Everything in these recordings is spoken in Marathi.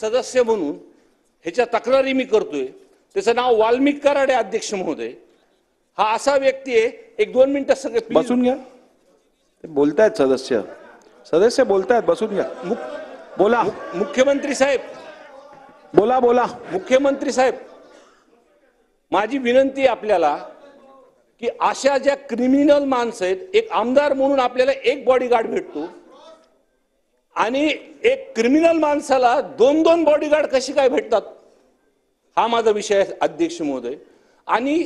सदस्य म्हणून ह्याच्या तक्रारी मी करतोय, त्याचं नाव वाल्मिक कराडे अध्यक्ष महोदय। हा असा व्यक्ती आहे, एक 2 मिनिटं सगळे बसून घ्या, ते बोलतायत सदस्य बोलतायत, बसून घ्या, बोला। मुख्यमंत्री साहेब, बोला। मुख्यमंत्री साहेब, माझी विनंती आहे आपल्याला की अशा ज्या क्रिमिनल माणसं आहेत, एक आमदार म्हणून आपल्याला एक बॉडीगार्ड भेटतो आणि एक क्रिमिनल माणसाला 2-2 बॉडीगार्ड कशी काय भेटतात, हा माझा विषय आहे अध्यक्ष महोदय। आणि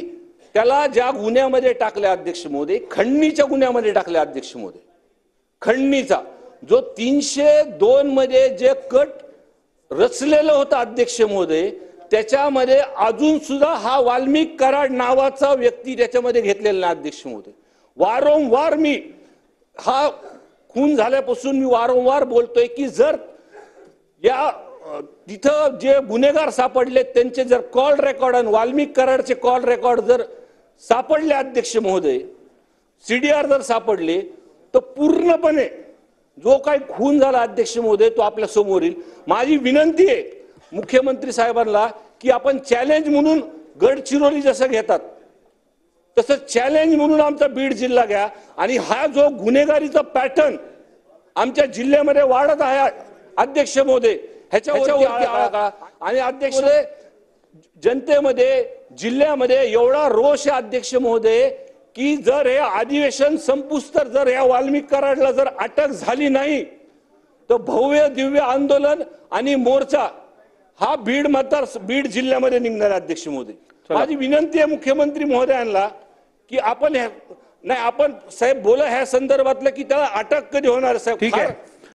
त्याला ज्या गुन्ह्यामध्ये टाकले अध्यक्ष महोदय, खंडणीच्या गुन्ह्यामध्ये टाकले अध्यक्ष महोदय, खंडणीचा जो 302 मध्ये जे कट रचलेलं होतं अध्यक्ष महोदय, त्याच्यामध्ये अजून सुद्धा हा वाल्मिक कराड नावाचा व्यक्ती त्याच्यामध्ये घेतलेला नाही अध्यक्ष महोदय। वारंवार मी हा खून झाल्यापासून मी वारंवार बोलतोय की जर या तिथं जे गुन्हेगार सापडले त्यांचे जर कॉल रेकॉर्ड आणि वाल्मिक कराडचे कॉल रेकॉर्ड जर सापडले अध्यक्ष महोदय, सीडीआर जर सापडले, तर पूर्णपणे जो काही खून झाला अध्यक्ष महोदय तो आपल्या समोर येईल। माझी विनंती आहे मुख्यमंत्री साहेबांना की आपण चॅलेंज म्हणून गडचिरोली जसं घेतात तसं चॅलेंज म्हणून आमचा बीड जिल्हा घ्या आणि हा जो गुन्हेगारीचा पॅटर्न आमच्या जिल्ह्यामध्ये वाढत आहे अध्यक्ष महोदय, ह्याच्यावरती आळा काढा। आणि अध्यक्ष जनतेमध्ये जिल्ह्यामध्ये एवढा रोष आहे अध्यक्ष महोदय की जर हे अधिवेशन संपूस तर जर या वाल्मिक कराडला जर अटक झाली नाही तर भव्य दिव्य आंदोलन आणि मोर्चा हा बीड जिल्ह्यामध्ये निघणार अध्यक्ष महोदय। माझी विनंती आहे मुख्यमंत्री महोदयांना की आपण नाही आपण साहेब बोला ह्या संदर्भातलं की त्याला अटक कधी होणार साहेब।